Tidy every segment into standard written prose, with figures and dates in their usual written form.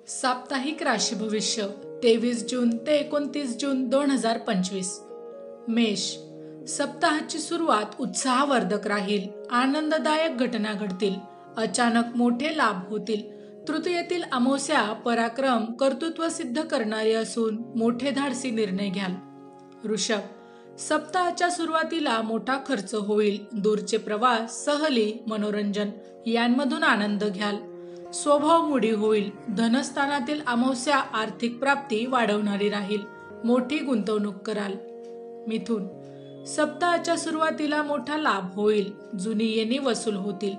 साप्ताहिक राशी भविष्य 23 जून ते 29 जून 2025. मेष. सप्ताहाची सुरुवात उत्साहवर्धक राहील. आनंददायक घटना घडतील. अचानक मोठे लाभ होतील. तृतीयेतील अमावस्या पराक्रम कर्तृत्व सिद्ध करणारी असून मोठे धाडसी निर्णय घ्याल. वृषभ. सप्ताहाच्या सुरुवातीला मोठा खर्च होईल. दूरचे प्रवास, सहली, मनोरंजन यांमधून आनंद घ्याल. स्वभाव मूडी होईल. धनस्थानातील अमावस्या आर्थिक प्राप्ती वाढवणारी राहील. मोठी गुंतवणूक कराल. मिथुन. सप्ताहाच्या सुरुवातीला मोठा लाभ होईल. जुनी येणी वसूल होतील.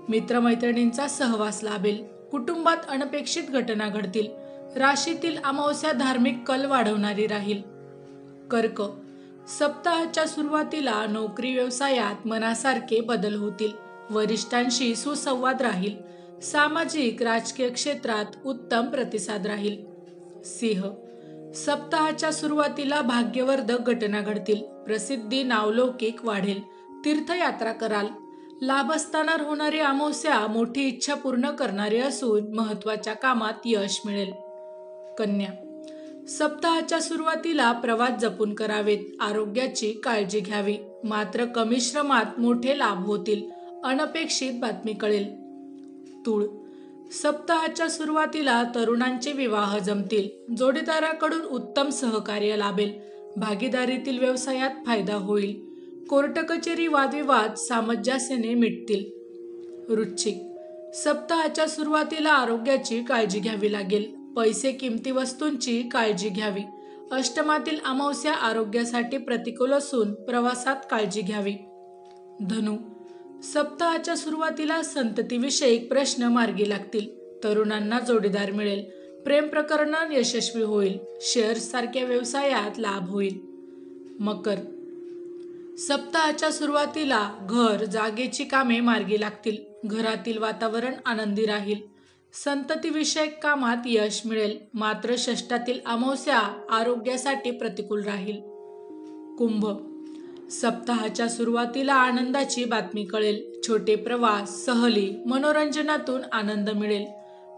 मित्रमैत्रिणींचा सहवास लाभेल. कुटुंबात अनपेक्षित घटना घडतील. राशीतील अमावस्या धार्मिक कल वाढवणारी राहील. कर्क. सप्ताहाच्या सुरुवातीला नोकरी व्यवसायात मनासारखे बदल होतील. वरिष्ठांशी सुसंवाद राहील. सामाजिक राजकीय क्षेत्रात उत्तम प्रतिसाद राहील. सिंह. सप्ताहाच्या सुरुवातीला भाग्यवर्धक घटना घडतील. प्रसिद्धी नावलौकिक वाढेल. तीर्थयात्रा कराल. लाभस्थानावर होणारी अमावस्या मोठी इच्छा पूर्ण करणारी असून महत्त्वाच्या कामात यश मिळेल. कन्या. सप्ताहाच्या सुरुवातीला प्रवास जपून करावेत. आरोग्याची काळजी घ्यावी. मात्र कमी श्रमात मोठे लाभ होतील. अनपेक्षित बातमी कळेल. तूळ. सप्ताहाच्या सुरुवातीला तरुणांचे विवाह जमतील. जोडीदाराकडून उत्तम सहकार्य लाभेल. भागीदारीतील व्यवसायात फायदा होईल. कोर्ट कचेरी वादविवाद सामंजस्याने मिटतील. वृश्चिक. सप्ताहाच्या सुरुवातीला आरोग्याची काळजी घ्यावी लागेल. पैसे किमती वस्तूंची काळजी घ्यावी. अष्टमातील अमावस्या आरोग्यासाठी प्रतिकूल असून प्रवासात काळजी घ्यावी. धनु. सप्ताहाच्या सुरुवातीला संततीविषयक प्रश्न मार्गी लागतील. तरुणांना जोडीदार मिळेल. प्रेम प्रकरण यशस्वी होईल. शेअर्स सारख्या व्यवसायात लाभ होईल. मकर. सप्ताहाच्या सुरुवातीला घर जागेची कामे मार्गी लागतील. घरातील वातावरण आनंदी राहील. संततीविषयक कामात यश मिळेल. मात्र षष्ठातील अमावस्या आरोग्यासाठी प्रतिकूल राहील. कुंभ. सप्ताहाच्या सुरुवातीला आनंदाची बातमी कळेल. छोटे प्रवास, सहली, मनोरंजनातून आनंद मिळेल.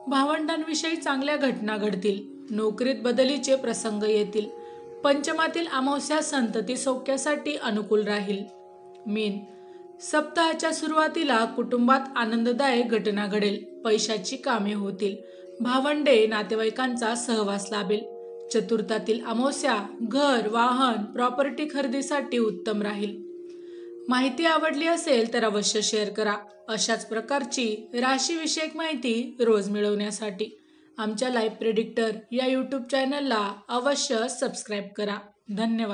भावंडांविषयी चांगल्या घटना घडतील. नोकरीत बदलीचे प्रसंग येतील. पंचमातील अमावस्या संतती सौख्यासाठी अनुकूल राहील. मीन. सप्ताहाच्या सुरुवातीला कुटुंबात आनंददायक घटना घडेल. पैशाची कामे होतील. भावंडे नातेवाईकांचा सहवास लाभेल. चतुर्थातील अमावस्या घर, वाहन, प्रॉपर्टी खरेदीसाठी उत्तम राहील. माहिती आवडली असेल तर अवश्य शेअर करा. अशाच प्रकारची राशीविषयक माहिती रोज मिळवण्यासाठी आमच्या लाईव्ह प्रेडिक्टर या यूट्यूब चॅनलला अवश्य सबस्क्राईब करा. धन्यवाद.